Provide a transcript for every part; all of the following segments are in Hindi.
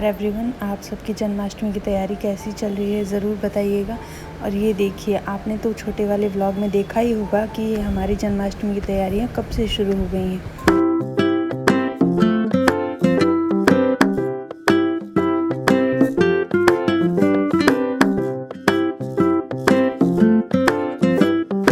एवरीवन, आप सबकी जन्माष्टमी की तैयारी कैसी चल रही है ज़रूर बताइएगा। और ये देखिए, आपने तो छोटे वाले व्लॉग में देखा ही होगा कि हमारी जन्माष्टमी की तैयारियां कब से शुरू हो गई हैं।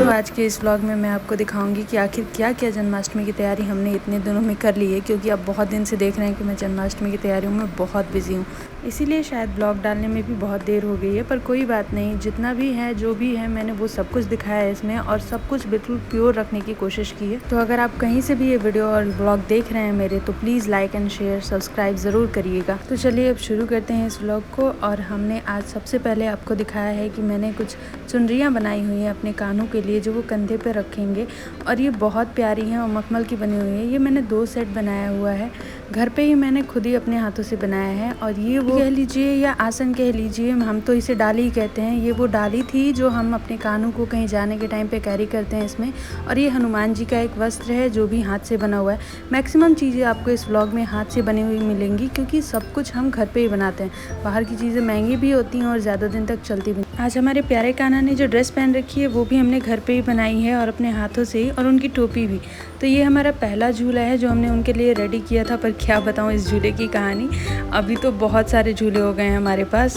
आज के इस व्लॉग में मैं आपको दिखाऊंगी कि आखिर क्या क्या जन्माष्टमी की तैयारी हमने इतने दिनों में कर ली है, क्योंकि अब बहुत दिन से देख रहे हैं कि मैं जन्माष्टमी की तैयारियों में बहुत बिजी हूँ, इसीलिए शायद ब्लॉग डालने में भी बहुत देर हो गई है। पर कोई बात नहीं, जितना भी है जो भी है मैंने वो सब कुछ दिखाया है इसमें, और सब कुछ बिल्कुल प्योर रखने की कोशिश की है। तो अगर आप कहीं से भी ये वीडियो और ब्लॉग देख रहे हैं मेरे, तो please like and share subscribe ज़रूर करिएगा। तो चलिए अब शुरू करते हैं इस व्लॉग को। और हमने आज सबसे पहले आपको दिखाया है कि मैंने कुछ चुनरियाँ बनाई हुई हैं अपने कानों के लिए, जो वो कंधे पे रखेंगे, और ये बहुत प्यारी हैं और मखमल की बनी हुई है। ये मैंने 2 सेट बनाया हुआ है, घर पे ही मैंने खुद ही अपने हाथों से बनाया है। और ये वो कह लीजिए या आसन कह लीजिए, हम तो इसे डाली ही कहते हैं। ये वो डाली थी जो हम अपने कानों को कहीं जाने के टाइम पे कैरी करते हैं इसमें। और ये हनुमान जी का एक वस्त्र है जो भी हाथ से बना हुआ है। मैक्सिमम चीज़ें आपको इस व्लॉग में हाथ से बनी हुई मिलेंगी, क्योंकि सब कुछ हम घर पे ही बनाते हैं। बाहर की चीज़ें महंगी भी होती हैं और ज़्यादा दिन तक चलती भी। आज हमारे प्यारे कान्हा ने जो ड्रेस पहन रखी है वो भी हमने घर पे ही बनाई है, और अपने हाथों से ही, और उनकी टोपी भी। तो ये हमारा पहला झूला है जो हमने उनके लिए रेडी किया था। पर क्या बताऊँ इस झूले की कहानी, अभी तो बहुत सारे झूले हो गए हैं हमारे पास।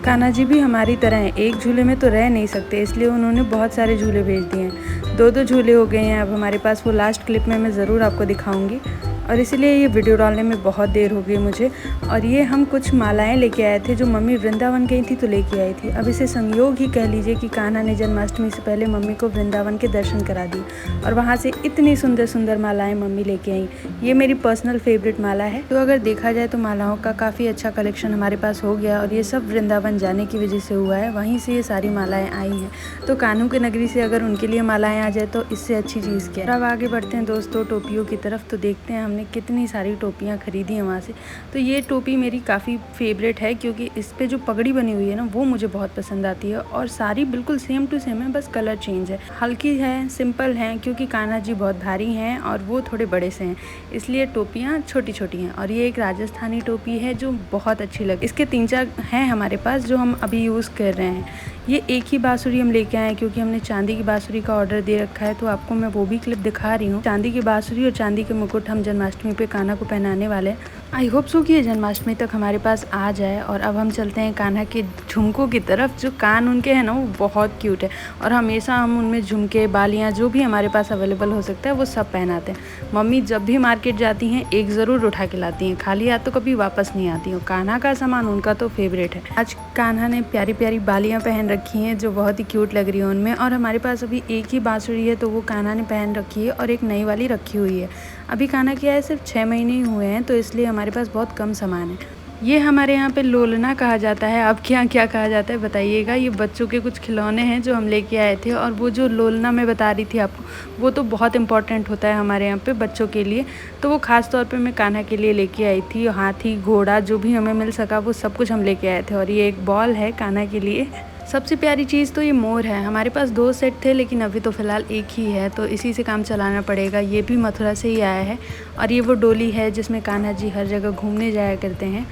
कान्हा जी भी हमारी तरह हैं, एक झूले में तो रह नहीं सकते, इसलिए उन्होंने बहुत सारे झूले भेज दिए हैं। 2-2 झूले हो गए हैं अब हमारे पास। वो लास्ट क्लिप में मैं ज़रूर आपको दिखाऊंगी, और इसीलिए ये वीडियो डालने में बहुत देर हो गई मुझे। और ये हम कुछ मालाएं लेके आए थे जो मम्मी वृंदावन गई थी तो लेके आई थी। अब इसे संयोग ही कह लीजिए कि कान्हा ने जन्माष्टमी से पहले मम्मी को वृंदावन के दर्शन करा दिए, और वहाँ से इतनी सुंदर सुंदर मालाएं मम्मी लेके आई। ये मेरी पर्सनल फेवरेट माला है। तो अगर देखा जाए तो मालाओं का काफ़ी अच्छा कलेक्शन हमारे पास हो गया, और ये सब वृंदावन जाने की वजह से हुआ है, वहीं से ये सारी मालाएँ आई हैं। तो कान्हू के नगरी से अगर उनके लिए मालाएँ आ जाए तो इससे अच्छी चीज़ क्या। अब आगे बढ़ते हैं दोस्तों टोपियों की तरफ। तो देखते हैं हमने कितनी सारी टोपियाँ खरीदी हैं वहाँ से। तो ये टोपी मेरी काफ़ी फेवरेट है, क्योंकि इस पे जो पगड़ी बनी हुई है ना वो मुझे बहुत पसंद आती है। और सारी बिल्कुल सेम टू सेम है, बस कलर चेंज है। हल्की है, सिंपल हैं, क्योंकि कान्हा जी बहुत भारी हैं और वो थोड़े बड़े से हैं, इसलिए टोपियाँ छोटी छोटी हैं। और ये एक राजस्थानी टोपी है जो बहुत अच्छी लगी। इसके 3-4 हैं हमारे पास जो हम अभी यूज़ कर रहे हैं। ये एक ही बाँसुरी हम लेके आए, क्योंकि हमने चांदी की बाँसुरी का ऑर्डर दे रखा है। तो आपको मैं वो भी क्लिप दिखा रही हूँ। चांदी की बाँसुरी और चांदी के मुकुट हम जन्माष्टमी पे कान्हा को पहनाने वाले हैं। आई होप सो कि ये जन्माष्टमी तक हमारे पास आ जाए। और अब हम चलते हैं कान्हा के झुमकों की तरफ। जो कान उनके हैं ना वो बहुत क्यूट है, और हमेशा हम उनमें झुमके, बालियाँ, जो भी हमारे पास अवेलेबल हो सकता है वो सब पहनाते हैं। मम्मी जब भी मार्केट जाती हैं एक ज़रूर उठा के लाती हैं, खाली हाथ तो कभी वापस नहीं आती हूँ। कान्हा का सामान उनका तो फेवरेट है। आज कान्हा ने प्यारी प्यारी बालियाँ पहन रखी हैं जो बहुत ही क्यूट लग रही है उनमें। और हमारे पास अभी एक ही बाँसुरी है, तो वो कान्हा ने पहन रखी है, और एक नई वाली रखी हुई है। अभी कान्हा की आए सिर्फ 6 महीने ही हुए हैं, तो इसलिए हमारे पास बहुत कम सामान है। ये हमारे यहाँ पे लोलना कहा जाता है, आपके यहाँ क्या कहा जाता है बताइएगा। ये बच्चों के कुछ खिलौने हैं जो हम लेके आए थे। और वो जो लोलना मैं बता रही थी आपको, वो तो बहुत इंपॉर्टेंट होता है हमारे यहाँ पे बच्चों के लिए। तो वो ख़ास तौर पे मैं कान्हा के लिए लेके आई थी। हाथी, घोड़ा, जो भी हमें मिल सका वो सब कुछ हम लेके आए थे। और ये एक बॉल है कान्हा के लिए। सबसे प्यारी चीज़ तो ये मोर है। हमारे पास 2 सेट थे, लेकिन अभी तो फ़िलहाल एक ही है, तो इसी से काम चलाना पड़ेगा। ये भी मथुरा से ही आया है। और ये वो डोली है जिसमें कान्हा जी हर जगह घूमने जाया करते हैं।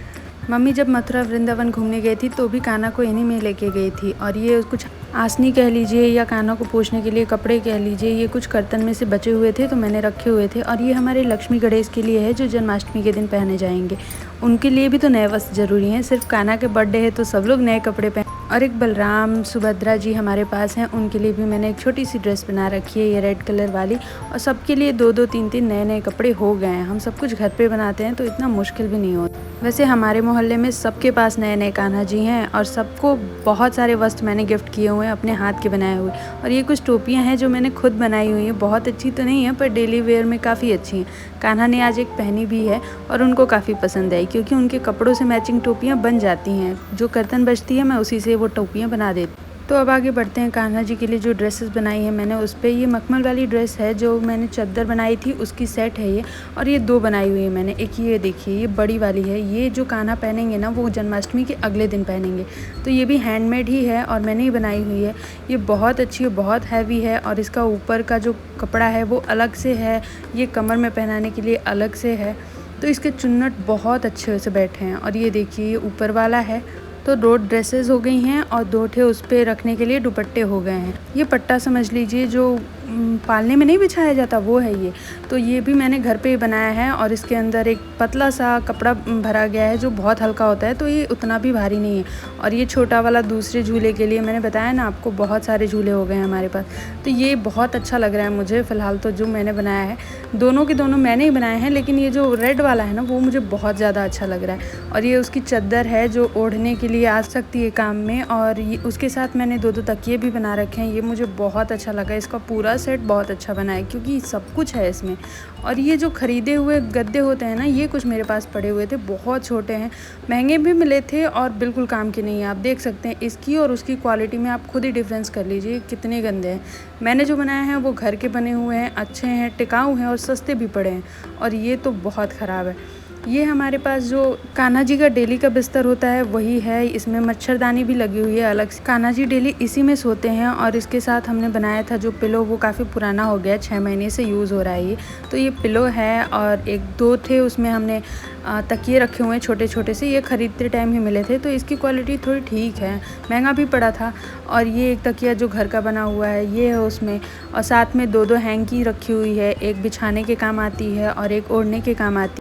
मम्मी जब मथुरा वृंदावन घूमने गई थी तो भी कान्हा को इन्हीं में लेके गई थी। और ये कुछ आसनी कह लीजिए या कान्हा को पोंछने के लिए कपड़े कह लीजिए, ये कुछ कर्तन में से बचे हुए थे तो मैंने रखे हुए थे। और ये हमारे लक्ष्मी गणेश के लिए है जो जन्माष्टमी के दिन पहने जाएंगे। उनके लिए भी तो नए वस्त्र जरूरी हैं, सिर्फ कान्हा के बर्थडे है तो सब लोग नए कपड़े पहन। और एक बलराम, सुभद्रा जी हमारे पास हैं, उनके लिए भी मैंने एक छोटी सी ड्रेस बना रखी है, ये रेड कलर वाली। और सबके लिए 2-2, 3-3 नए नए कपड़े हो गए हैं। हम सब कुछ घर पे बनाते हैं तो इतना मुश्किल भी नहीं होता। वैसे हमारे मोहल्ले में सबके पास नए नए कान्हा जी हैं, और सबको बहुत सारे वस्त्र मैंने गिफ्ट किए हुए हैं अपने हाथ के बनाए हुए। और ये कुछ टोपियाँ हैं जो मैंने खुद बनाई हुई हैं। बहुत अच्छी तो नहीं है, पर डेली वेयर में काफ़ी अच्छी हैं। कान्हा ने आज एक पहनी भी है और उनको काफ़ी पसंद आई, क्योंकि उनके कपड़ों से मैचिंग टोपियाँ बन जाती हैं। जो कर्तन बचती है मैं उसी से वो टोपियाँ बना देती। तो अब आगे बढ़ते हैं। कान्हा जी के लिए जो ड्रेसेस बनाई है मैंने, उस पर ये मखमल वाली ड्रेस है जो मैंने चद्दर बनाई थी उसकी सेट है ये। और ये 2 बनाई हुई है मैंने। एक ये देखिए, ये बड़ी वाली है। ये जो कान्हा पहनेंगे ना वो जन्माष्टमी के अगले दिन पहनेंगे। तो ये भी हैंडमेड ही है और मैंने ही बनाई हुई है। ये बहुत अच्छी है, बहुत हैवी है, और इसका ऊपर का जो कपड़ा है वो अलग से है, ये कमर में पहनाने के लिए अलग से है। तो इसके चुन्नट बहुत अच्छे से बैठे हैं। और ये देखिए ये ऊपर वाला है तो 2 ड्रेसेस हो गई हैं और 2 ठे उस पे रखने के लिए दुपट्टे हो गए हैं। ये पट्टा समझ लीजिए जो पालने में नहीं बिछाया जाता वो है ये। तो ये भी मैंने घर पे ही बनाया है और इसके अंदर एक पतला सा कपड़ा भरा गया है जो बहुत हल्का होता है, तो ये उतना भी भारी नहीं है। और ये छोटा वाला दूसरे झूले के लिए मैंने बताया ना आपको, बहुत सारे झूले हो गए हैं हमारे पास। तो ये बहुत अच्छा लग रहा है मुझे फ़िलहाल तो जो मैंने बनाया है। दोनों के दोनों मैंने ही बनाए हैं, लेकिन ये जो रेड वाला है ना वो मुझे बहुत ज़्यादा अच्छा लग रहा है। और ये उसकी चद्दर है जो ओढ़ने के लिए आ सकती है काम में। और ये उसके साथ मैंने 2 तकिए भी बना रखे हैं। ये मुझे बहुत अच्छा लगा। इसका पूरा सेट बहुत अच्छा बना है क्योंकि सब कुछ है इसमें। और ये जो ख़रीदे हुए गद्दे होते हैं ना, ये कुछ मेरे पास पड़े हुए थे, बहुत छोटे हैं, महंगे भी मिले थे और बिल्कुल काम के नहीं है। आप देख सकते हैं इसकी और उसकी क्वालिटी में आप खुद ही डिफरेंस कर लीजिए कितने गंदे हैं। मैंने जो बनाए हैं वो घर के बने हुए हैं, अच्छे हैं, टिकाऊ हैं और सस्ते भी पड़े हैं। और ये तो बहुत ख़राब है। ये हमारे पास जो कान्हा जी का डेली का बिस्तर होता है वही है। इसमें मच्छरदानी भी लगी हुई है अलग से। कान्हा जी डेली इसी में सोते हैं। और इसके साथ हमने बनाया था जो पिलो, वो काफ़ी पुराना हो गया, 6 महीने से यूज़ हो रहा है ये। तो ये पिलो है और 1-2 थे उसमें हमने तकिए रखे हुए हैं छोटे छोटे से। ये ख़रीदते टाइम ही मिले थे, तो इसकी क्वालिटी थोड़ी ठीक है, महंगा भी पड़ा था। और ये एक तकिया जो घर का बना हुआ है ये है उसमें। और साथ में 2 हैंकी रखी हुई है, एक बिछाने के काम आती है और एक ओढ़ने के काम आती है।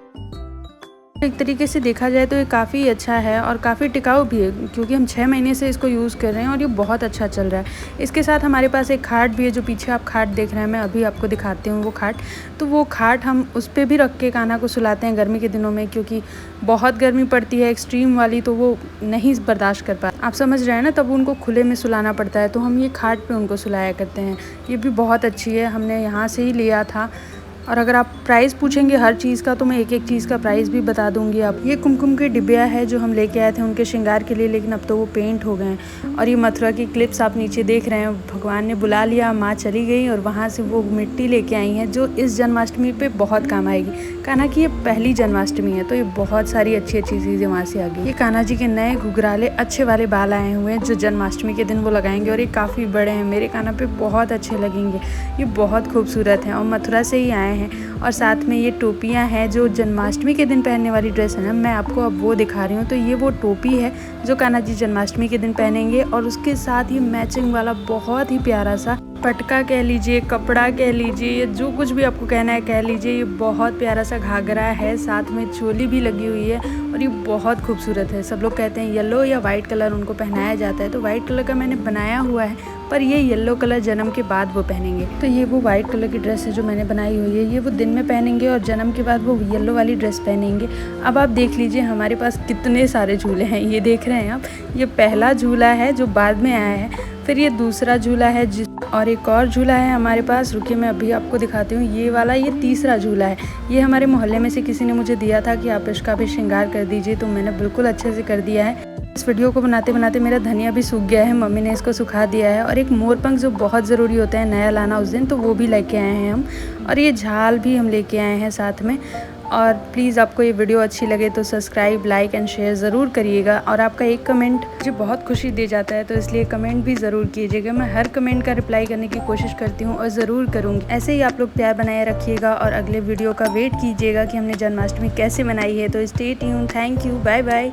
एक तरीके से देखा जाए तो ये काफ़ी अच्छा है और काफ़ी टिकाऊ भी है क्योंकि हम 6 महीने से इसको यूज़ कर रहे हैं और ये बहुत अच्छा चल रहा है। इसके साथ हमारे पास एक खाट भी है, जो पीछे आप खाट देख रहे हैं, मैं अभी आपको दिखाती हूँ वो खाट। तो वो खाट हम उस पर भी रख के कान्हा को सुलाते हैं गर्मी के दिनों में, क्योंकि बहुत गर्मी पड़ती है एक्सट्रीम वाली, तो वो नहीं बर्दाश्त कर पाते, आप समझ रहे हैं ना, तब उनको खुले में सुलाना पड़ता है। तो हम ये खाट पर उनको सुलाया करते हैं। ये भी बहुत अच्छी है, हमने यहाँ से ही लिया था। और अगर आप प्राइस पूछेंगे हर चीज़ का तो मैं एक एक चीज़ का प्राइस भी बता दूंगी आप। ये कुमकुम के डिब्बिया है जो हम लेके आए थे उनके श्रृंगार के लिए, लेकिन अब तो वो पेंट हो गए हैं। और ये मथुरा की क्लिप्स आप नीचे देख रहे हैं, भगवान ने बुला लिया, माँ चली गई और वहाँ से वो मिट्टी लेके आई हैं जो इस जन्माष्टमी पे बहुत काम आएगी। कान्हा की ये पहली जन्माष्टमी है तो ये बहुत सारी अच्छी अच्छी चीज़ें वहाँ से आ गई। ये कान्हा जी के नए घुघराले अच्छे वाले बाल आए हुए हैं जो जन्माष्टमी के दिन वो लगाएंगे, और ये काफ़ी बड़े हैं, मेरे कान्हा पे बहुत अच्छे लगेंगे। ये बहुत खूबसूरत हैं और मथुरा से ही आए हैं। और साथ में ये टोपियाँ हैं जो जन्माष्टमी के दिन पहनने वाली ड्रेस है ना, मैं आपको अब वो दिखा रही हूँ। तो ये वो टोपी है जो कान्हा जी जन्माष्टमी के दिन पहनेंगे, और उसके साथ ये मैचिंग वाला बहुत ही प्यारा सा पटका कह लीजिए, कपड़ा कह लीजिए, या जो कुछ भी आपको कहना है कह लीजिए, ये बहुत प्यारा सा घाघरा है, साथ में चोली भी लगी हुई है और ये बहुत खूबसूरत है। सब लोग कहते हैं येलो या वाइट कलर उनको पहनाया जाता है, तो वाइट कलर का मैंने बनाया हुआ है, पर ये येलो कलर जन्म के बाद वो पहनेंगे। तो ये वो वाइट कलर की ड्रेस है जो मैंने बनाई हुई है, ये वो दिन में पहनेंगे और जन्म के बाद वो येलो वाली ड्रेस पहनेंगे। अब आप देख लीजिए हमारे पास कितने सारे झूले हैं, ये देख रहे हैं आप, ये पहला झूला है जो बाद में आया है, फिर ये दूसरा झूला है और एक और झूला है हमारे पास, रुकिए मैं अभी आपको दिखाती हूँ। ये वाला ये तीसरा झूला है। ये हमारे मोहल्ले में से किसी ने मुझे दिया था कि आप इसका भी श्रृंगार कर दीजिए, तो मैंने बिल्कुल अच्छे से कर दिया है। इस वीडियो को बनाते बनाते मेरा धनिया भी सूख गया है, मम्मी ने इसको सुखा दिया है। और एक मोरपंख जो बहुत ज़रूरी होता है नया लाना उस दिन, तो वो भी लेके आए हैं हम, और ये झाल भी हम लेके आए हैं साथ में। और प्लीज़ आपको ये वीडियो अच्छी लगे तो सब्सक्राइब, लाइक एंड शेयर ज़रूर करिएगा। और आपका एक कमेंट मुझे बहुत खुशी दे जाता है, तो इसलिए कमेंट भी ज़रूर कीजिएगा। मैं हर कमेंट का रिप्लाई करने की कोशिश करती हूँ और ज़रूर करूँगी। ऐसे ही आप लोग प्यार बनाए रखिएगा और अगले वीडियो का वेट कीजिएगा कि हमने जन्माष्टमी कैसे मनाई है। तो stay tuned, thank you, bye bye.